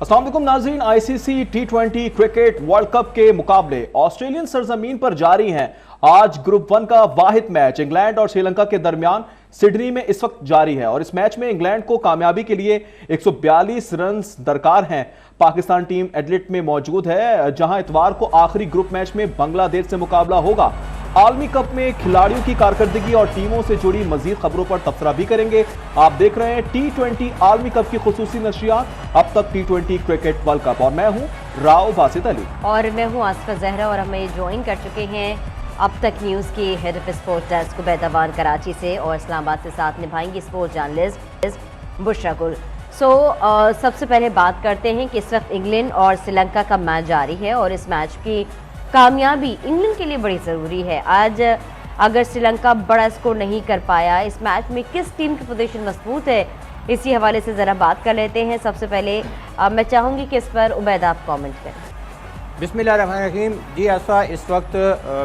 अस्सलाम वालेकुम नाज़रीन। ICC T20 cricket world cup के मुकाबले ऑस्ट्रेलियन सरजमीन पर जारी हैं। आज ग्रुप 1 का वाहिद मैच इंग्लैंड और श्रीलंका के दरमियान सिडनी में इस वक्त जारी है और इस मैच में इंग्लैंड को कामयाबी के लिए 142 रन दरकार हैं। पाकिस्तान टीम एडिलेड में मौजूद है जहां इतवार को आखिरी ग्रुप मैच में बांग्लादेश से मुकाबला होगा। आलमी कप में खिलाड़ियों की कारकर्दगी और टीमों से जुड़ी मजीद खबरों पर तबसरा भी करेंगे। आप देख रहे हैं T20 आलमी कप की खुसूसी नशरियात अब तक T20 क्रिकेट वर्ल्ड कप और मैं हूं राव बासित अली और मैं हूं आसफा जहरा और हमें ज्वाइन कर चुके हैं अब तक न्यूज़ की head of sport desk Ubaidaban Karachi से और इस्लामाबाद से साथ निभाएंगी स्पोर्ट जर्नलिस्ट बुशरा गुल। सबसे पहले बात करते हैं कि इस वक्त इंग्लैंड और श्रीलंका का मैच जारी है और इस मैच की कामयाबी इंग्लैंड के लिए बड़ी ज़रूरी है। आज अगर श्रीलंका बड़ा स्कोर नहीं कर पाया, इस मैच में किस टीम की पोजीशन मजबूत है, इसी हवाले से ज़रा बात कर लेते हैं। सबसे पहले मैं चाहूँगी कि इस पर उबैदा आप कमेंट करें। बिस्मिल्लाहिर्रहमानिर्रहीम। जी आसफा, इस वक्त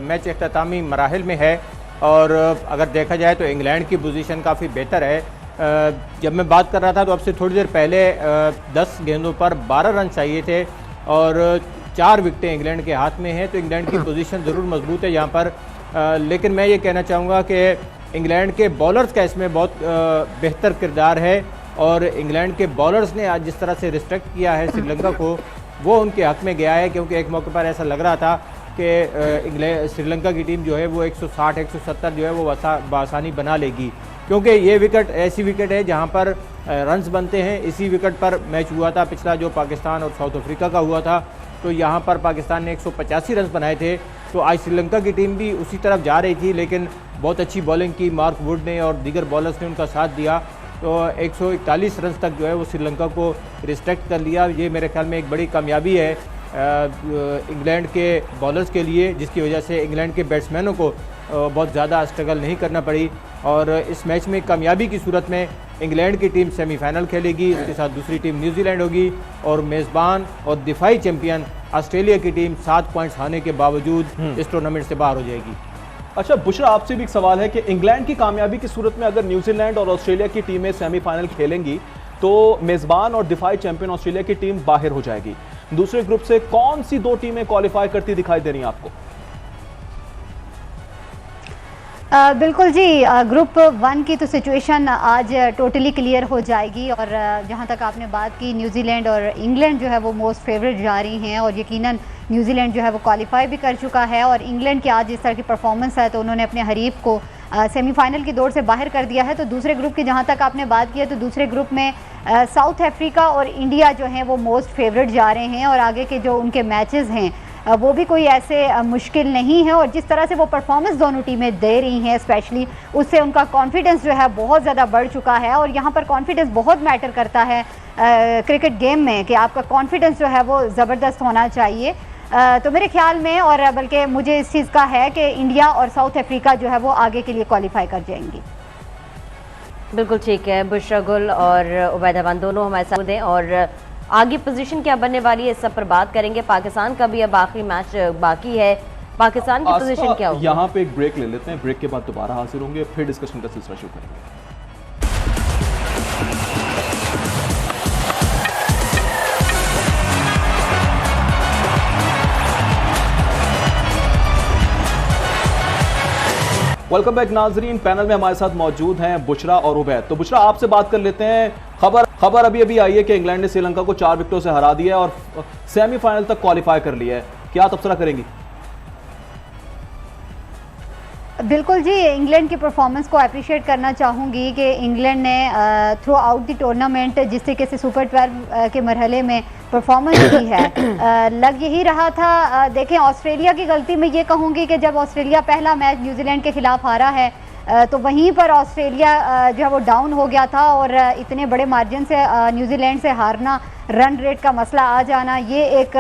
मैच इख्तितामी मराहिल में है और अगर देखा जाए तो इंग्लैंड की पोजीशन काफ़ी बेहतर है। जब मैं बात कर रहा था तो अब से थोड़ी देर पहले 10 गेंदों पर 12 रन चाहिए थे और 4 विकेटें इंग्लैंड के हाथ में हैं, तो इंग्लैंड की पोजीशन ज़रूर मजबूत है यहाँ पर। लेकिन मैं ये कहना चाहूँगा कि इंग्लैंड के बॉलर्स का इसमें बहुत बेहतर किरदार है और इंग्लैंड के बॉलर्स ने आज जिस तरह से रिस्ट्रिक्ट किया है श्रीलंका को, वो उनके हक में गया है। क्योंकि एक मौके पर ऐसा लग रहा था कि श्रीलंका की टीम जो है वो 160-170 जो है वो आसानी बना लेगी, क्योंकि ये विकेट ऐसी विकेट है जहाँ पर रन्स बनते हैं। इसी विकेट पर मैच हुआ था पिछला जो पाकिस्तान और साउथ अफ्रीका का हुआ था, तो यहाँ पर पाकिस्तान ने 185 रन बनाए थे। तो आज श्रीलंका की टीम भी उसी तरफ जा रही थी, लेकिन बहुत अच्छी बॉलिंग की मार्क वुड ने और दीगर बॉलर्स ने उनका साथ दिया, तो 141 रन तक जो है वो श्रीलंका को रिस्ट्रिक्ट कर लिया। ये मेरे ख्याल में एक बड़ी कामयाबी है इंग्लैंड के बॉलर्स के लिए, जिसकी वजह से इंग्लैंड के बैट्समैनों को बहुत ज़्यादा स्ट्रगल नहीं करना पड़ी और इस मैच में कामयाबी की सूरत में इंग्लैंड की टीम सेमीफाइनल खेलेगी। इसके साथ दूसरी टीम न्यूजीलैंड होगी और मेज़बान और दिफाई चैंपियन ऑस्ट्रेलिया की टीम 7 पॉइंट्स हारने के बावजूद इस टूर्नामेंट से बाहर हो जाएगी। अच्छा बुशरा, आपसे भी एक सवाल है कि इंग्लैंड की कामयाबी की सूरत में अगर न्यूजीलैंड और ऑस्ट्रेलिया की टीमें सेमीफाइनल खेलेंगी तो मेज़बान और दिफाई चैंपियन ऑस्ट्रेलिया की टीम बाहर हो जाएगी। दूसरे ग्रुप से कौन सी 2 टीमें क्वालिफाई करती दिखाई दे रही हैं आपको? बिल्कुल जी, ग्रुप 1 की तो सिचुएशन आज टोटली क्लियर हो जाएगी और जहां तक आपने बात की न्यूजीलैंड और इंग्लैंड जो है वो मोस्ट फेवरेट जा रही हैं और यकीनन न्यूजीलैंड जो है वो क्वालिफाई भी कर चुका है और इंग्लैंड की आज इस तरह की परफॉर्मेंस है तो उन्होंने अपने हरीफ को सेमीफाइनल की दौड़ से बाहर कर दिया है। तो दूसरे ग्रुप की जहां तक आपने बात की है तो दूसरे ग्रुप में साउथ अफ्रीका और इंडिया जो हैं वो मोस्ट फेवरेट जा रहे हैं और आगे के जो उनके मैचेस हैं वो भी कोई ऐसे मुश्किल नहीं है और जिस तरह से वो परफॉर्मेंस दोनों टीमें दे रही हैं स्पेशली उससे उनका कॉन्फिडेंस जो है बहुत ज़्यादा बढ़ चुका है और यहाँ पर कॉन्फिडेंस बहुत मैटर करता है क्रिकेट गेम में कि आपका कॉन्फिडेंस जो है वो ज़बरदस्त होना चाहिए। तो मेरे ख्याल में और बल्कि मुझे इस चीज़ का है कि इंडिया और साउथ अफ्रीका जो है वो आगे के लिए क्वालिफाई कर जाएंगी। बिल्कुल ठीक है, बुशरा गुल और उबैदाबान दोनों हमारे साथ हैं और आगे पोजीशन क्या बनने वाली है इस सब पर बात करेंगे। पाकिस्तान का भी अब आखिरी मैच बाकी है, पाकिस्तान की पोजीशन क्या होगी? यहाँ पे एक ब्रेक ले लेते हैं, ब्रेक के बाद दोबारा हाजिर होंगे, फिर डिस्कशन का सिलसिला शुरू करेंगे। वेलकम बैक नाजरीन। पैनल में हमारे साथ मौजूद हैं बुशरा और उबैद। तो बुशरा, आपसे बात कर लेते हैं। खबर अभी आई है कि इंग्लैंड ने श्रीलंका को 4 विकेटों से हरा दिया है और सेमीफाइनल तक क्वालिफाई कर लिया है, क्या तबसरा करेंगी? बिल्कुल जी, इंग्लैंड की परफॉर्मेंस को अप्रिशिएट करना चाहूँगी कि इंग्लैंड ने थ्रू आउट द टूर्नामेंट जिस तरीके से सुपर 12 के मरहले में परफॉर्मेंस की है लग यही रहा था। देखें, ऑस्ट्रेलिया की गलती मैं ये कहूँगी कि जब ऑस्ट्रेलिया पहला मैच न्यूजीलैंड के खिलाफ हारा है तो वहीं पर ऑस्ट्रेलिया जो है वो डाउन हो गया था और इतने बड़े मार्जिन से न्यूजीलैंड से हारना, रन रेट का मसला आ जाना, ये एक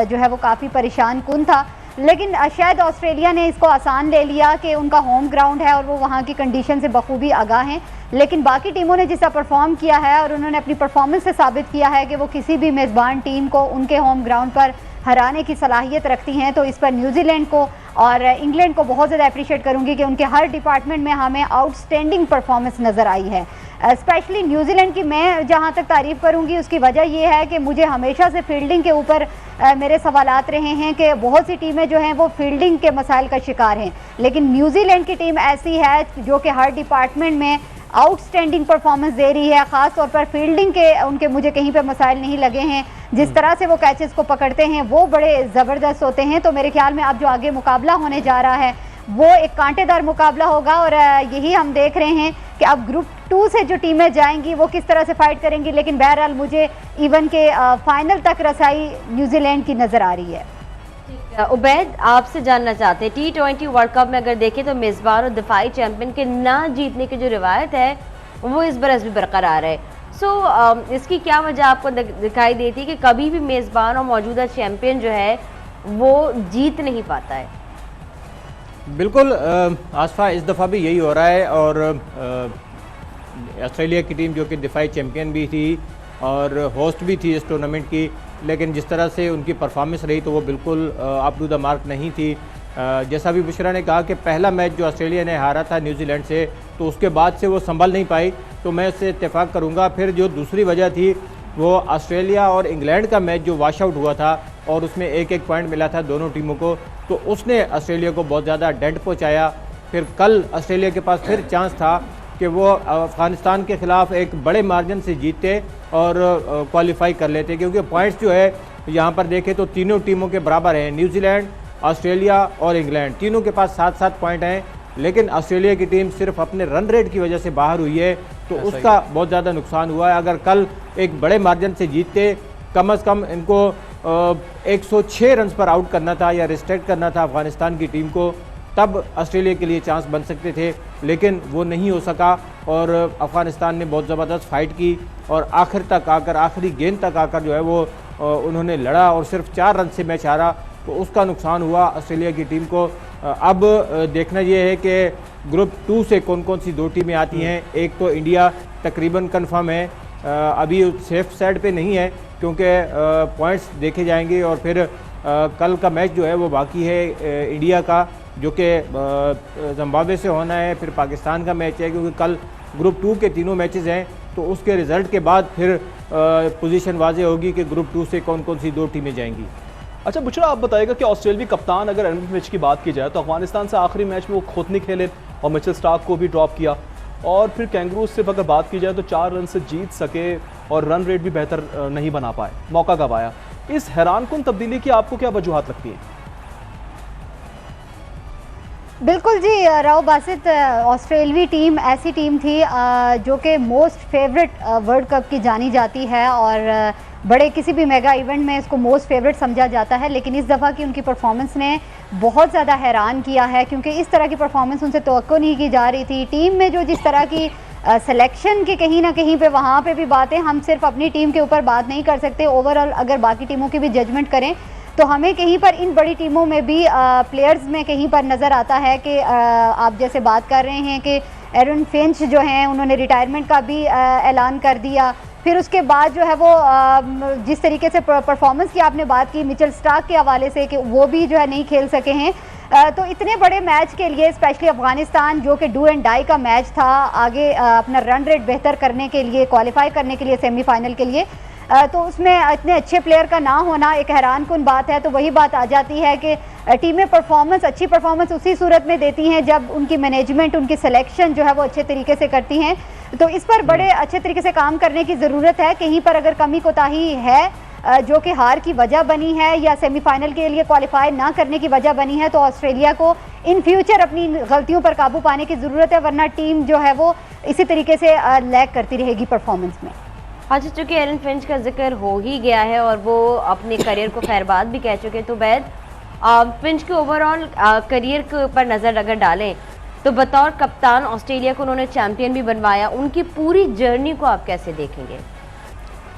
जो है वो काफ़ी परेशान कुन था। लेकिन शायद ऑस्ट्रेलिया ने इसको आसान ले लिया कि उनका होम ग्राउंड है और वो वहाँ की कंडीशन से बखूबी आगाह हैं। लेकिन बाकी टीमों ने जिसका परफॉर्म किया है और उन्होंने अपनी परफॉर्मेंस से साबित किया है कि वो किसी भी मेज़बान टीम को उनके होम ग्राउंड पर हराने की सलाहियत रखती हैं। तो इस पर न्यूजीलैंड को और इंग्लैंड को बहुत ज़्यादा अप्रिशिएट करूंगी कि उनके हर डिपार्टमेंट में हमें आउटस्टैंडिंग परफॉर्मेंस नज़र आई है। स्पेशली न्यूजीलैंड की मैं जहां तक तारीफ़ करूंगी उसकी वजह यह है कि मुझे हमेशा से फील्डिंग के ऊपर मेरे सवालात रहे हैं कि बहुत सी टीमें जो हैं वो फील्डिंग के मसाइल का शिकार हैं, लेकिन न्यूजीलैंड की टीम ऐसी है जो कि हर डिपार्टमेंट में आउटस्टैंडिंग परफॉर्मेंस दे रही है। ख़ास तौर पर फील्डिंग के उनके मुझे कहीं पे मसाइल नहीं लगे हैं। जिस तरह से वो कैचेस को पकड़ते हैं वो बड़े ज़बरदस्त होते हैं। तो मेरे ख्याल में अब जो आगे मुकाबला होने जा रहा है वो एक कांटेदार मुकाबला होगा और यही हम देख रहे हैं कि अब ग्रुप 2 से जो टीमें जाएंगी वो किस तरह से फाइट करेंगी। लेकिन बहरहाल मुझे इवन के फाइनल तक रसाई न्यूजीलैंड की नज़र आ रही है। उबैद, आपसे जानना चाहते हैं T20 वर्ल्ड कप में अगर देखें तो मेज़बान और दिफाई चैंपियन के ना जीतने की जो रिवायत है वो इस बरस भी बरकरार है। इसकी क्या वजह आपको दिखाई देती है कि कभी भी मेज़बान और मौजूदा चैंपियन जो है वो जीत नहीं पाता है? बिल्कुल आसफा, इस दफ़ा भी यही हो रहा है और ऑस्ट्रेलिया की टीम जो कि दिफाई चैंपियन भी थी और होस्ट भी थी इस टूर्नामेंट की, लेकिन जिस तरह से उनकी परफॉर्मेंस रही तो वो बिल्कुल अप टू द मार्क नहीं थी। जैसा भी बुशरा ने कहा कि पहला मैच जो ऑस्ट्रेलिया ने हारा था न्यूजीलैंड से, तो उसके बाद से वो संभल नहीं पाई, तो मैं इससे इत्तेफाक करूँगा। फिर जो दूसरी वजह थी वो ऑस्ट्रेलिया और इंग्लैंड का मैच जो वॉश आउट हुआ था और उसमें एक एक पॉइंट मिला था दोनों टीमों को, तो उसने ऑस्ट्रेलिया को बहुत ज़्यादा डेंट पहुँचाया। फिर कल ऑस्ट्रेलिया के पास फिर चांस था कि वो अफ़गानिस्तान के ख़िलाफ़ एक बड़े मार्जिन से जीतते और क्वालिफाई कर लेते, क्योंकि पॉइंट्स जो है यहाँ पर देखें तो तीनों टीमों के बराबर हैं। न्यूजीलैंड, ऑस्ट्रेलिया और इंग्लैंड तीनों के पास 7-7 पॉइंट हैं, लेकिन ऑस्ट्रेलिया की टीम सिर्फ अपने रन रेट की वजह से बाहर हुई है, तो उसका बहुत ज़्यादा नुकसान हुआ है। अगर कल एक बड़े मार्जिन से जीतते, कम से कम इनको 106 रन पर आउट करना था या रिस्ट्रिक्ट करना था अफ़गानिस्तान की टीम को, तब ऑस्ट्रेलिया के लिए चांस बन सकते थे, लेकिन वो नहीं हो सका और अफ़गानिस्तान ने बहुत ज़बरदस्त फाइट की और आखिर तक आकर, आखिरी गेंद तक आकर जो है वो उन्होंने लड़ा और सिर्फ 4 रन से मैच हारा, तो उसका नुकसान हुआ ऑस्ट्रेलिया की टीम को। अब देखना ये है कि ग्रुप 2 से कौन कौन सी 2 टीमें आती हैं। एक तो इंडिया तकरीबन कंफर्म है, अभी सेफ साइड पे नहीं है क्योंकि पॉइंट्स देखे जाएंगे और फिर कल का मैच जो है वो बाकी है इंडिया का, जो कि जिम्बाब्वे से होना है, फिर पाकिस्तान का मैच है, क्योंकि कल ग्रुप 2 के तीनों मैचेस हैं, तो उसके रिज़ल्ट के बाद फिर पोजीशन वाज़ेह होगी कि ग्रुप 2 से कौन कौन सी 2 टीमें जाएंगी। अच्छा बुशरा, आप बताइएगा कि ऑस्ट्रेलियावी कप्तान अगर एरन फिंच की बात की जाए तो अफगानिस्तान से आखिरी मैच में वो खुद नहीं खेले और मिचेल स्टार्क को भी ड्रॉप किया, और फिर कैंगरूज से अगर बात की जाए तो 4 रन से जीत सके और रन रेट भी बेहतर नहीं बना पाए, मौका गंवाया। इस हैरानकुन तब्दीली की आपको क्या वजूहात लगती हैं? बिल्कुल जी राव बासित, ऑस्ट्रेलवी टीम ऐसी टीम थी जो कि मोस्ट फेवरेट वर्ल्ड कप की जानी जाती है और बड़े किसी भी मेगा इवेंट में इसको मोस्ट फेवरेट समझा जाता है, लेकिन इस दफ़ा की उनकी परफॉर्मेंस ने बहुत ज़्यादा हैरान किया है, क्योंकि इस तरह की परफॉर्मेंस उनसे तवक्को नहीं की जा रही थी। टीम में जो जिस तरह की सिलेक्शन की कहीं ना कहीं पे वहाँ पे भी बातें, हम सिर्फ अपनी टीम के ऊपर बात नहीं कर सकते, ओवरऑल अगर बाकी टीमों की भी जजमेंट करें तो हमें कहीं पर इन बड़ी टीमों में भी प्लेयर्स में कहीं पर नज़र आता है कि आप जैसे बात कर रहे हैं कि एरन फिंच जो हैं उन्होंने रिटायरमेंट का भी ऐलान कर दिया। फिर उसके बाद जो है वो जिस तरीके से परफॉर्मेंस की आपने बात की मिचेल स्टार्क के हवाले से कि वो भी जो है नहीं खेल सके हैं, तो इतने बड़े मैच के लिए स्पेशली अफगानिस्तान जो कि डू एंड डाई का मैच था, आगे अपना रन रेट बेहतर करने के लिए, क्वालिफाई करने के लिए सेमीफाइनल के लिए, तो उसमें इतने अच्छे प्लेयर का ना होना एक हैरानकुन बात है। तो वही बात आ जाती है कि टीमें परफॉर्मेंस, अच्छी परफॉर्मेंस उसी सूरत में देती हैं जब उनकी मैनेजमेंट, उनकी सिलेक्शन जो है वो अच्छे तरीके से करती हैं। तो इस पर बड़े अच्छे तरीके से काम करने की ज़रूरत है। कहीं पर अगर कमी कोताही है जो कि हार की वजह बनी है या सेमीफाइनल के लिए क्वालिफाई ना करने की वजह बनी है, तो ऑस्ट्रेलिया को इन फ्यूचर अपनी गलतियों पर काबू पाने की ज़रूरत है, वरना टीम जो है वो इसी तरीके से लैग करती रहेगी परफॉर्मेंस में। अच्छा, चूँकि एरन फिंच का जिक्र हो ही गया है और वो अपने करियर को खैरबाद भी कह चुके, तो बैद फिंच के ओवरऑल करियर के ऊपर नज़र अगर डालें तो बतौर कप्तान ऑस्ट्रेलिया को उन्होंने चैंपियन भी बनवाया, उनकी पूरी जर्नी को आप कैसे देखेंगे?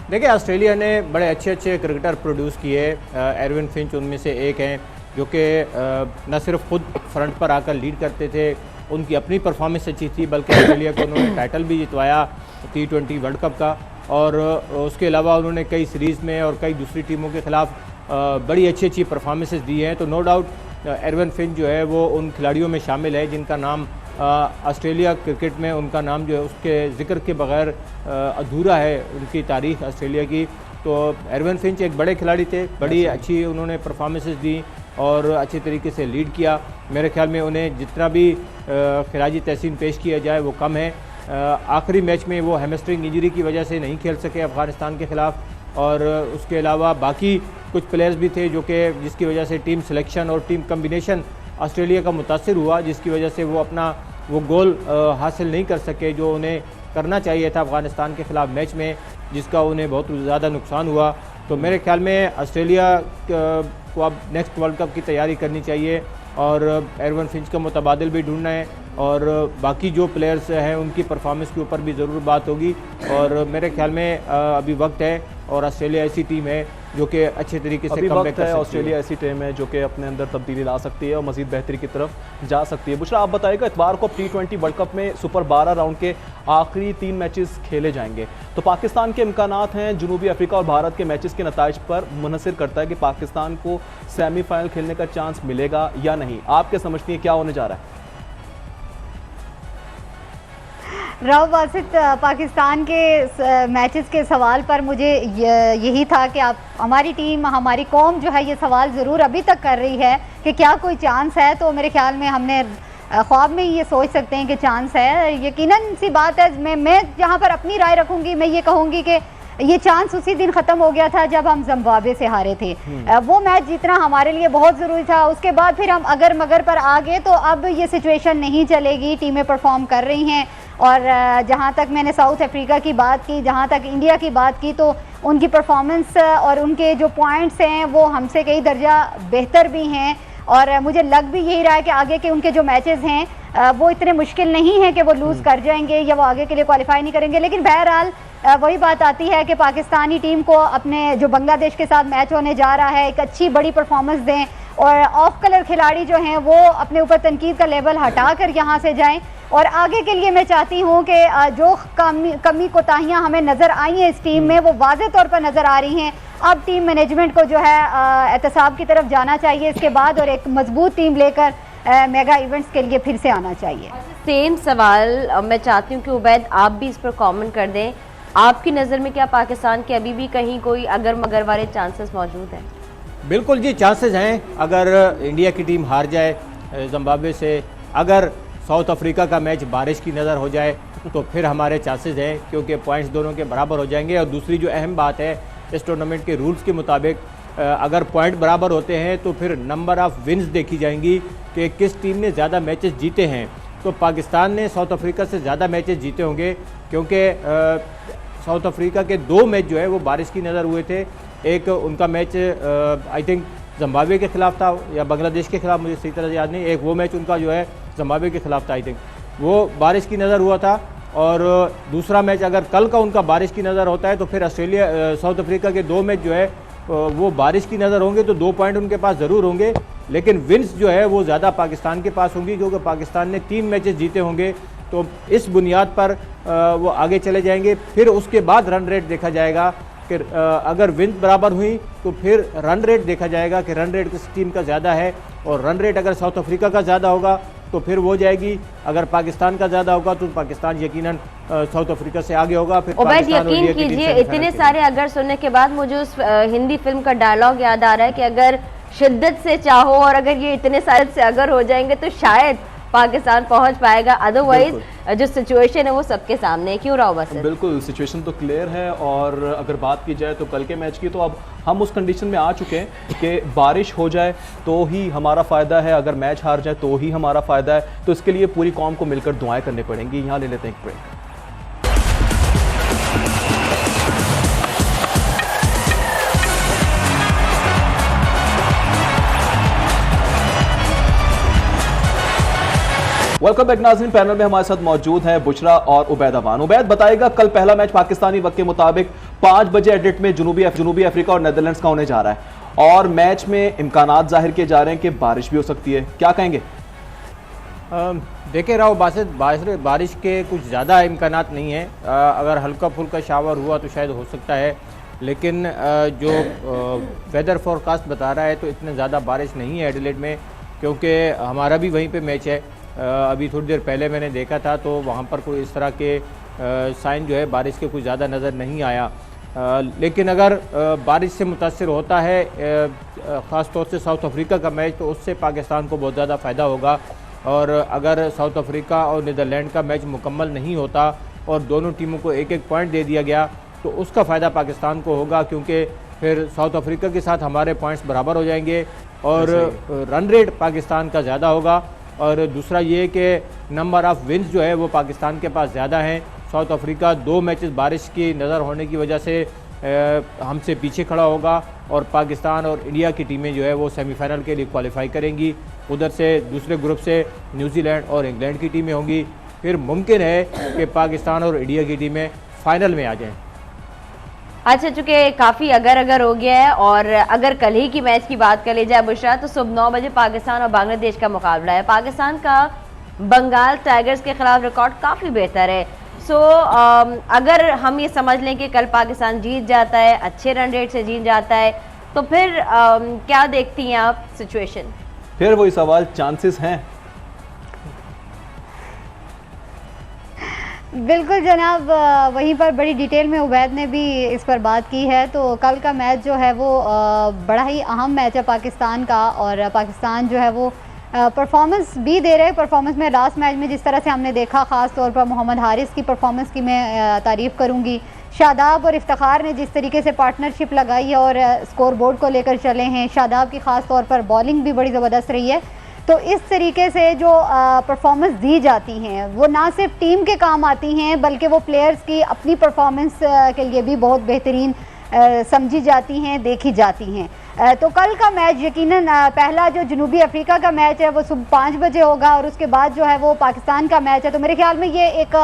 देखिए, ऑस्ट्रेलिया ने बड़े अच्छे अच्छे क्रिकेटर प्रोड्यूस किए, एरविन फिंच उनमें से एक हैं, जो कि न सिर्फ खुद फ्रंट पर आकर लीड करते थे, उनकी अपनी परफॉर्मेंस अच्छी थी, बल्कि ऑस्ट्रेलिया को उन्होंने टाइटल भी जितवाया T20 वर्ल्ड कप का, और उसके अलावा उन्होंने कई सीरीज़ में और कई दूसरी टीमों के ख़िलाफ़ बड़ी अच्छी अच्छी परफॉर्मेंसेस दी हैं। तो नो डाउट एरवन फिंच जो है वो उन खिलाड़ियों में शामिल है जिनका नाम ऑस्ट्रेलिया क्रिकेट में उनका नाम जो है उसके ज़िक्र के बगैर अधूरा है उनकी तारीख ऑस्ट्रेलिया की। तो एरवन फिंच एक बड़े खिलाड़ी थे, बड़ी अच्छी उन्होंने परफॉर्मेंसेस दी और अच्छे तरीके से लीड किया। मेरे ख्याल में उन्हें जितना भी खिराजी तहसीन पेश किया जाए वो कम है। आखिरी मैच में वो हैमस्ट्रिंग इंजरी की वजह से नहीं खेल सके अफ़गानिस्तान के ख़िलाफ़, और उसके अलावा बाकी कुछ प्लेयर्स भी थे जो कि जिसकी वजह से टीम सिलेक्शन और टीम कम्बिनेशन ऑस्ट्रेलिया का मुतासिर हुआ, जिसकी वजह से वो अपना वो गोल हासिल नहीं कर सके जो उन्हें करना चाहिए था अफ़गानिस्तान के ख़िलाफ़ मैच में, जिसका उन्हें बहुत ज़्यादा नुकसान हुआ। तो मेरे ख्याल में ऑस्ट्रेलिया को अब नेक्स्ट वर्ल्ड कप की तैयारी करनी चाहिए और एरवन फिंच का मुतबादिल भी ढूंढना है, और बाकी जो प्लेयर्स हैं उनकी परफॉर्मेंस के ऊपर भी ज़रूर बात होगी। और मेरे ख्याल में अभी वक्त है और ऑस्ट्रेलिया ऐसी टीम है जो कि अच्छे तरीके से कमबैक कर सकती है। ऑस्ट्रेलिया ऐसी टीम है जो कि अपने अंदर तब्दीली ला सकती है और मजीद बेहतरी की तरफ जा सकती है। बुशरा, आप बताइएगा, इतवार को T20 वर्ल्ड कप में सुपर 12 राउंड के आखिरी 3 मैचेस खेले जाएंगे, तो पाकिस्तान के इम्कानात हैं जनूबी अफ्रीका और भारत के मैचेस के नताइज पर मुनहसिर करता है कि पाकिस्तान को सेमीफाइनल खेलने का चांस मिलेगा या नहीं। आप क्या समझती हैं, क्या होने जा रहा है? राव बासित, पाकिस्तान के मैचेस के सवाल पर मुझे यही था कि आप हमारी टीम हमारी कौम जो है ये सवाल ज़रूर अभी तक कर रही है कि क्या कोई चांस है। तो मेरे ख्याल में हमने ख्वाब में ही ये सोच सकते हैं कि चांस है। यकीनन सी बात है, मैं जहाँ पर अपनी राय रखूँगी, मैं ये कहूँगी कि ये चांस उसी दिन ख़त्म हो गया था जब हम जिम्बाब्वे से हारे थे। वो मैच जीतना हमारे लिए बहुत ज़रूरी था। उसके बाद फिर हम अगर मगर पर आ गए, तो अब ये सिचुएशन नहीं चलेगी। टीमें परफॉर्म कर रही हैं, और जहाँ तक मैंने साउथ अफ्रीका की बात की, जहाँ तक इंडिया की बात की, तो उनकी परफॉर्मेंस और उनके जो पॉइंट्स हैं वो हमसे कई दर्जा बेहतर भी हैं। और मुझे लग भी यही रहा है कि आगे के उनके जो मैचेस हैं वो इतने मुश्किल नहीं हैं कि वो लूज़ कर जाएंगे या वो आगे के लिए क्वालिफाई नहीं करेंगे। लेकिन बहरहाल वही बात आती है कि पाकिस्तानी टीम को अपने जो बांग्लादेश के साथ मैच होने जा रहा है एक अच्छी बड़ी परफॉर्मेंस दें, और ऑफ कलर खिलाड़ी जो हैं वो अपने ऊपर तनकीद का लेवल हटा कर यहाँ से जाएं। और आगे के लिए मैं चाहती हूँ कि जो कमी कोताहियाँ हमें नज़र आई हैं इस टीम में, वो वाज़े तौर पर नज़र आ रही हैं। अब टीम मैनेजमेंट को जो है एहतसाब की तरफ जाना चाहिए इसके बाद, और एक मजबूत टीम लेकर मेगा इवेंट्स के लिए फिर से आना चाहिए। सेम सवाल मैं चाहती हूँ कि उबैद आप भी इस पर कमेंट कर दें। आपकी नज़र में क्या पाकिस्तान के अभी भी कहीं कोई अगर मगर वाले चांसेस मौजूद हैं? बिल्कुल जी, चांसेस हैं। अगर इंडिया की टीम हार जाए जिम्बाब्वे से, अगर साउथ अफ्रीका का मैच बारिश की नज़र हो जाए, तो फिर हमारे चांसेस हैं, क्योंकि पॉइंट्स दोनों के बराबर हो जाएंगे। और दूसरी जो अहम बात है, इस टूर्नामेंट के रूल्स के मुताबिक अगर पॉइंट बराबर होते हैं तो फिर नंबर ऑफ़ विन्स देखी जाएंगी कि किस टीम ने ज़्यादा मैचेस जीते हैं। तो पाकिस्तान ने साउथ अफ्रीका से ज़्यादा मैचेस जीते होंगे, क्योंकि साउथ अफ्रीका के 2 मैच जो है वो बारिश की नज़र हुए थे। एक उनका मैच आई थिंक जिम्बाब्वे के ख़िलाफ़ था या बांग्लादेश के ख़िलाफ़, मुझे सही तरह से याद नहीं। एक वो मैच उनका जो है जिम्बाब्वे के ख़िलाफ़ था, आई थिंक वो बारिश की नज़र हुआ था। और दूसरा मैच अगर कल का उनका बारिश की नज़र होता है तो फिर साउथ अफ्रीका के 2 मैच जो है वो बारिश की नज़र होंगे, तो 2 पॉइंट उनके पास ज़रूर होंगे। लेकिन विन्स जो है वो ज़्यादा पाकिस्तान के पास होंगी, क्योंकि पाकिस्तान ने 3 मैचेस जीते होंगे। तो इस बुनियाद पर वो आगे चले जाएंगे। फिर उसके बाद रन रेट देखा जाएगा कि अगर विन बराबर हुई तो फिर रन रेट देखा जाएगा कि रन रेट किस टीम का ज़्यादा है, और रन रेट अगर साउथ अफ्रीका का ज़्यादा होगा तो फिर वो जाएगी। अगर पाकिस्तान का ज़्यादा होगा तो पाकिस्तान यकीनन साउथ अफ्रीका से आगे होगा। फिर उबैद, यकीन कीजिए इतने सारे अगर सुनने के बाद मुझे उस हिंदी फिल्म का डायलॉग याद आ रहा है कि अगर शिद्दत से चाहो और अगर ये इतने सारे से अगर हो जाएंगे तो शायद पाकिस्तान पहुंच पाएगा। अदरवाइज जो सिचुएशन है वो सबके सामने है। क्यों राव बस? बिल्कुल, सिचुएशन तो क्लियर है। और अगर बात की जाए तो कल के मैच की, तो अब हम उस कंडीशन में आ चुके हैं कि बारिश हो जाए तो ही हमारा फ़ायदा है, अगर मैच हार जाए तो ही हमारा फ़ायदा है। तो इसके लिए पूरी कौम को मिलकर दुआएं करनी पड़ेंगी। यहाँ ले लेते हैं एक ब्रेक। वेलकम बैक नाज़रीन। पैनल में हमारे साथ मौजूद हैं बुशरा और उबैद अवान। उबैद बताएगा, कल पहला मैच पाकिस्तानी वक्त के मुताबिक 5 बजे एडिलेड में जनूबी अफ्रीका और नेदरलैंड्स का होने जा रहा है, और मैच में इम्कानात जाहिर किए जा रहे हैं कि बारिश भी हो सकती है। क्या कहेंगे? देखे राव बासित, बारिश के कुछ ज़्यादा इम्कानात नहीं है। अगर हल्का फुल्का शावर हुआ तो शायद हो सकता है, लेकिन जो वेदर फोरकास्ट बता रहा है तो इतने ज़्यादा बारिश नहीं है एडिलेड में, क्योंकि हमारा भी वहीं पे मैच है। अभी थोड़ी देर पहले मैंने देखा था तो वहाँ पर कोई इस तरह के साइन जो है बारिश के कुछ ज़्यादा नज़र नहीं आया। लेकिन अगर बारिश से मुतासर होता है ख़ास तौर से साउथ अफ्रीका का मैच, तो उससे पाकिस्तान को बहुत ज़्यादा फ़ायदा होगा। और अगर साउथ अफ्रीका और नीदरलैंड का मैच मुकम्मल नहीं होता और दोनों टीमों को एक एक पॉइंट दे दिया गया तो उसका फ़ायदा पाकिस्तान को होगा, क्योंकि फिर साउथ अफ्रीका के साथ हमारे पॉइंट्स बराबर हो जाएंगे और रन रेट पाकिस्तान का ज़्यादा होगा। और दूसरा ये कि नंबर ऑफ़ विन्स जो है वो पाकिस्तान के पास ज़्यादा हैं। साउथ अफ्रीका 2 मैचेस बारिश की नज़र होने की वजह से हमसे पीछे खड़ा होगा और पाकिस्तान और इंडिया की टीमें जो है वो सेमीफाइनल के लिए क्वालिफाई करेंगी। उधर से दूसरे ग्रुप से न्यूजीलैंड और इंग्लैंड की टीमें होंगी। फिर मुमकिन है कि पाकिस्तान और इंडिया की टीमें फाइनल में आ जाएं। अच्छा, चूंकि काफ़ी अगर हो गया है और अगर कल ही की मैच की बात कर ली जाए बुशरा, तो सुबह 9 बजे पाकिस्तान और बांग्लादेश का मुकाबला है। पाकिस्तान का बंगाल टाइगर्स के खिलाफ रिकॉर्ड काफ़ी बेहतर है। सो अगर हम ये समझ लें कि कल पाकिस्तान जीत जाता है, अच्छे रन रेट से जीत जाता है, तो फिर क्या देखती हैं आप सिचुएशन? फिर वही सवाल, चांसेस हैं? बिल्कुल जनाब, वहीं पर बड़ी डिटेल में उबैद ने भी इस पर बात की है। तो कल का मैच जो है वो बड़ा ही अहम मैच है पाकिस्तान का, और पाकिस्तान जो है वो परफॉर्मेंस भी दे रहे हैं। परफॉर्मेंस में लास्ट मैच में जिस तरह से हमने देखा, ख़ास तौर पर मोहम्मद हारिस की परफॉर्मेंस की मैं तारीफ़ करूँगी। शादाब और इफ्तिखार ने जिस तरीके से पार्टनरशिप लगाई है और स्कोर बोर्ड को लेकर चले हैं, शादाब की ख़ास तौर पर बॉलिंग भी बड़ी ज़बरदस्त रही है। तो इस तरीके से जो परफॉर्मेंस दी जाती हैं वो ना सिर्फ टीम के काम आती हैं, बल्कि वो प्लेयर्स की अपनी परफॉर्मेंस के लिए भी बहुत बेहतरीन समझी जाती हैं, देखी जाती हैं। तो कल का मैच यकीनन पहला जो जनूबी अफ्रीका का मैच है वो सुबह 5 बजे होगा, और उसके बाद जो है वो पाकिस्तान का मैच है। तो मेरे ख्याल में ये एक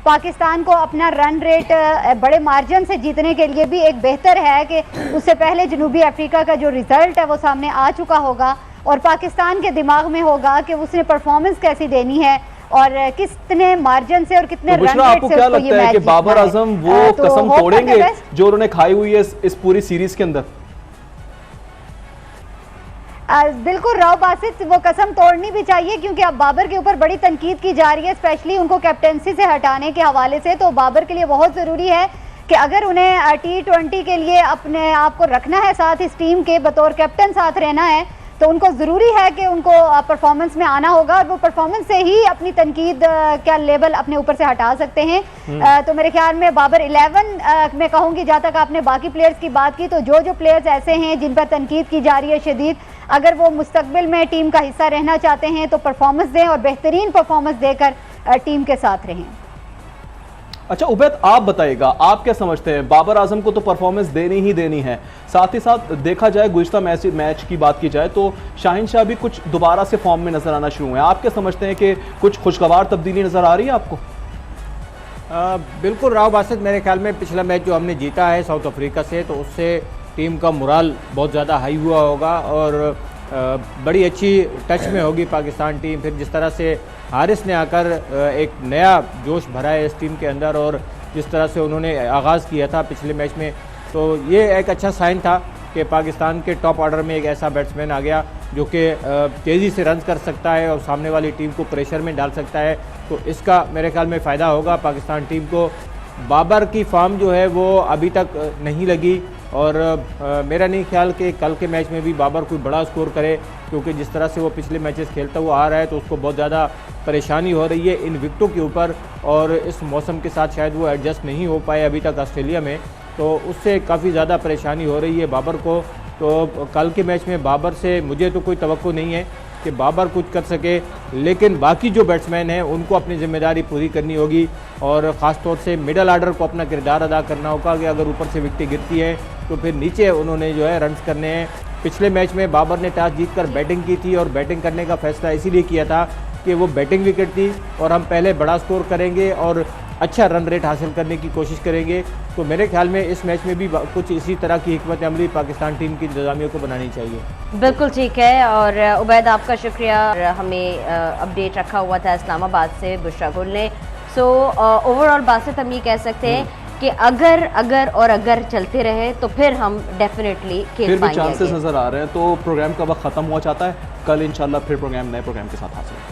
पाकिस्तान को अपना रन रेट बड़े मार्जिन से जीतने के लिए भी एक बेहतर है कि उससे पहले जनूबी अफ्रीका का जो रिज़ल्ट है वो सामने आ चुका होगा और पाकिस्तान के दिमाग में होगा कि उसने परफॉर्मेंस कैसी देनी है और कितने मार्जिन से और कितने तो रन रेट आपको से क्या उसको ये लगता है मैच कि बाबर जीतना है? आजम वो तो कसम होप तोड़ेंगे करते हैं जो उन्होंने खाई हुई है इस पूरी सीरीज के अंदर? बिल्कुल राव बासित, वो कसम तोड़नी भी चाहिए, क्योंकि अब बाबर के ऊपर बड़ी तनकीद की जा रही है, स्पेशली उनको कैप्टेंसी से हटाने के हवाले से। तो बाबर के लिए बहुत ज़रूरी है कि अगर उन्हें T20 के लिए अपने आप को रखना है साथ इस टीम के, बतौर कैप्टन साथ रहना है, तो उनको ज़रूरी है कि उनको परफॉर्मेंस में आना होगा और वो परफॉर्मेंस से ही अपनी तनकीद का लेवल अपने ऊपर से हटा सकते हैं। तो मेरे ख्याल में बाबर 11 में कहूँगी। जहाँ तक आपने बाकी प्लेयर्स की बात की, तो जो प्लेयर्स ऐसे हैं जिन पर तनकीद की जा रही है शदीद, अगर वो मुस्तकबिल में टीम का हिस्सा रहना चाहते हैं तो परफॉर्मेंस दें और बेहतरीन परफॉर्मेंस देकर टीम के साथ रहें। अच्छा उबैद, आप बताइएगा, आप क्या समझते हैं? बाबर आजम को तो परफॉर्मेंस देनी ही देनी है, साथ ही साथ देखा जाए गुज़िश्ता मैच की बात की जाए तो शाहीन शाह भी कुछ दोबारा से फॉर्म में नजर आना शुरू हुए हैं। आप क्या समझते हैं कि कुछ खुशगवार तब्दीली नजर आ रही है आपको? बिल्कुल राव बासित, मेरे ख्याल में पिछला मैच जो हमने जीता है साउथ अफ्रीका से, तो उससे टीम का मोराल बहुत ज़्यादा हाई हुआ होगा और बड़ी अच्छी टच में होगी पाकिस्तान टीम। फिर जिस तरह से हारिस ने आकर एक नया जोश भरा है इस टीम के अंदर और जिस तरह से उन्होंने आगाज़ किया था पिछले मैच में, तो ये एक अच्छा साइन था कि पाकिस्तान के टॉप ऑर्डर में एक ऐसा बैट्समैन आ गया जो कि तेज़ी से रन कर सकता है और सामने वाली टीम को प्रेशर में डाल सकता है। तो इसका मेरे ख्याल में फ़ायदा होगा पाकिस्तान टीम को। बाबर की फॉर्म जो है वो अभी तक नहीं लगी और मेरा नहीं ख्याल कि कल के मैच में भी बाबर कोई बड़ा स्कोर करे, क्योंकि जिस तरह से वो पिछले मैचेस खेलता हुआ आ रहा है तो उसको बहुत ज़्यादा परेशानी हो रही है इन विकेटों के ऊपर, और इस मौसम के साथ शायद वो एडजस्ट नहीं हो पाए अभी तक ऑस्ट्रेलिया में, तो उससे काफ़ी ज़्यादा परेशानी हो रही है बाबर को। तो कल के मैच में बाबर से मुझे तो कोई तवक्को नहीं है कि बाबर कुछ कर सके, लेकिन बाकी जो बैट्समैन हैं उनको अपनी जिम्मेदारी पूरी करनी होगी और ख़ास तौर से मिडल आर्डर को अपना किरदार अदा करना होगा कि अगर ऊपर से विकेटें गिरती हैं तो फिर नीचे उन्होंने जो है रन्स करने हैं। पिछले मैच में बाबर ने टॉस जीतकर बैटिंग की थी और बैटिंग करने का फैसला इसीलिए किया था कि वो बैटिंग विकेट थी और हम पहले बड़ा स्कोर करेंगे और अच्छा रन रेट हासिल करने की कोशिश करेंगे। तो मेरे ख्याल में इस मैच में भी कुछ इसी तरह की हिकमत अमली पाकिस्तान टीम की इंतजामिया को बनानी चाहिए। बिल्कुल ठीक है, और उबैद आपका शुक्रिया, हमें अपडेट रखा हुआ था इस्लामाबाद से बुशरा गुल ने। सो ओवरऑल बासित हम ये कह सकते हैं कि अगर चलते रहे तो फिर हम डेफिनेटली खेल फिर भी पाएंगे चांसेस आगे। नजर आ रहे हैं। तो प्रोग्राम का वक्त खत्म हुआ चाहता है, कल इंशाल्लाह फिर नए प्रोग्राम के साथ हाजिर